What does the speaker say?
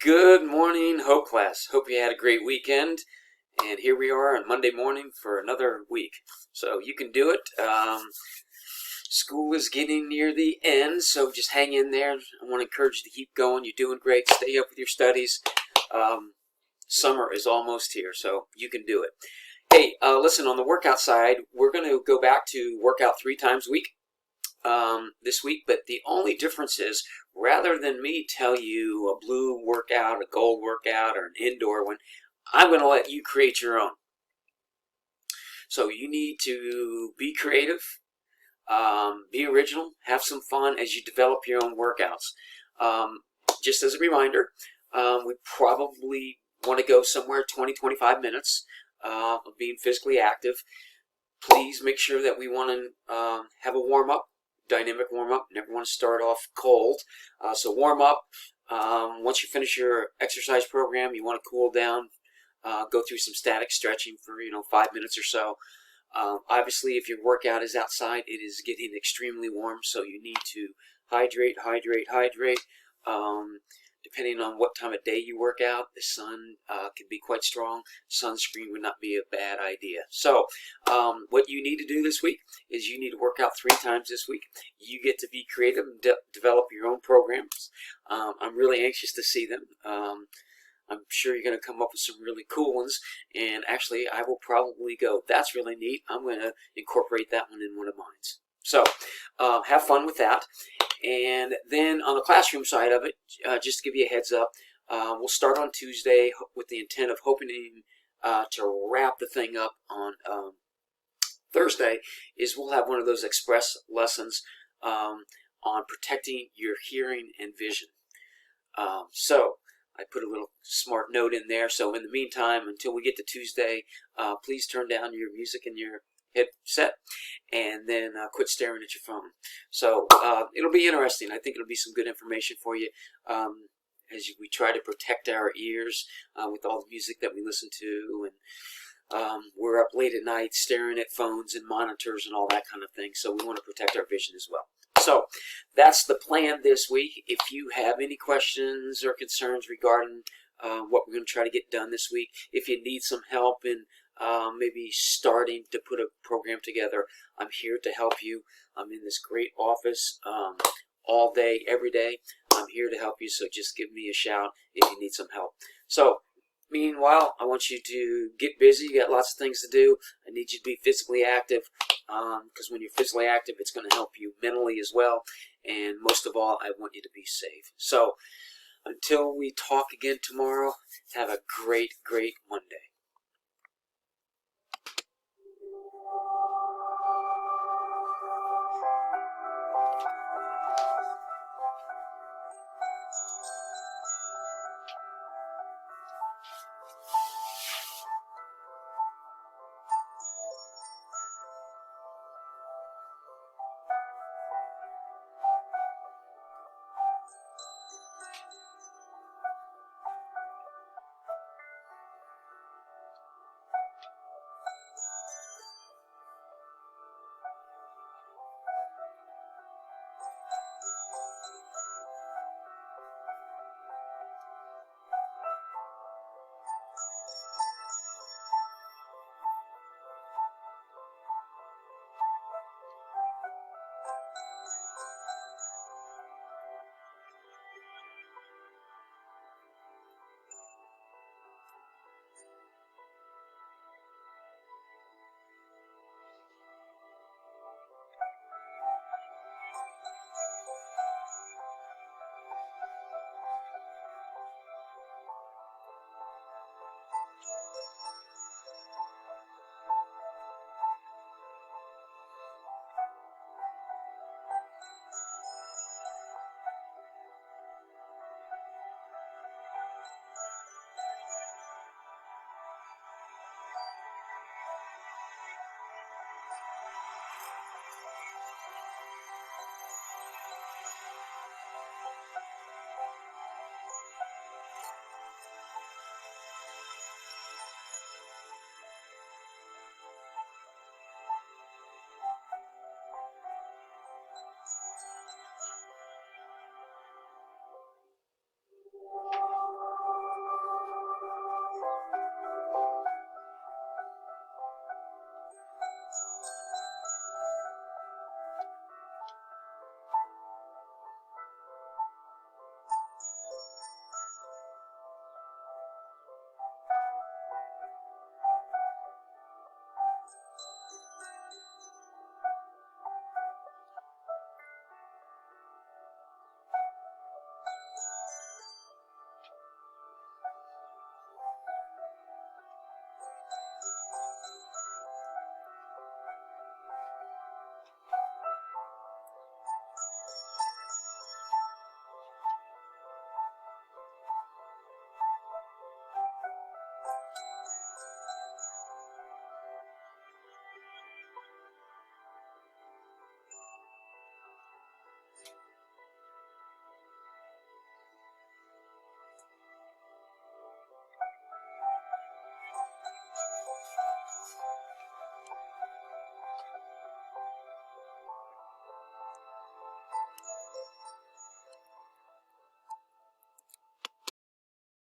Good morning, Hope class. Hope you had a great weekend. And here we are on Monday morning for another week. So you can do it. School is getting near the end, so just hang in there. I want to encourage you to keep going. You're doing great. Stay up with your studies. Summer is almost here, so you can do it. Hey, listen, on the workout side, we're going to go back to workout 3 times a week this week, but the only difference is rather than me tell you a blue workout, a gold workout, or an indoor one, I'm going to let you create your own. So you need to be creative, be original, have some fun as you develop your own workouts. Just as a reminder, we probably want to go somewhere 20-25 minutes of being physically active. Please make sure that we want to have a warm-up, dynamic warm-up. Never want to start off cold. So warm up. Once you finish your exercise program, you want to cool down. Go through some static stretching for 5 minutes or so. Obviously, if your workout is outside, it is getting extremely warm, so you need to hydrate. Depending on what time of day you work out, the sun can be quite strong. Sunscreen would not be a bad idea. So what you need to do this week is you need to work out 3 times this week. You get to be creative and develop your own programs. I'm really anxious to see them. I'm sure you're going to come up with some really cool ones, and actually I will probably go, that's really neat. I'm going to incorporate that one in one of mine. So have fun with that. And then on the classroom side of it, just to give you a heads up, we'll start on Tuesday with the intent of hoping to wrap the thing up on Thursday. Is we'll have one of those express lessons on protecting your hearing and vision. So I put a little smart note in there. So in the meantime, until we get to Tuesday, please turn down your music and your headset, and then quit staring at your phone. So it'll be interesting. I think it'll be some good information for you as we try to protect our ears with all the music that we listen to, and we're up late at night staring at phones and monitors and all that kind of thing. So we want to protect our vision as well. So that's the plan this week. If you have any questions or concerns regarding what we're going to try to get done this week, if you need some help in maybe starting to put a program together, I'm here to help you. I'm in this great office all day, every day. I'm here to help you, so just give me a shout if you need some help. So meanwhile, I want you to get busy. You got lots of things to do. I need you to be physically active, because when you're physically active, it's going to help you mentally as well. And most of all, I want you to be safe. So until we talk again tomorrow, have a great, great Monday.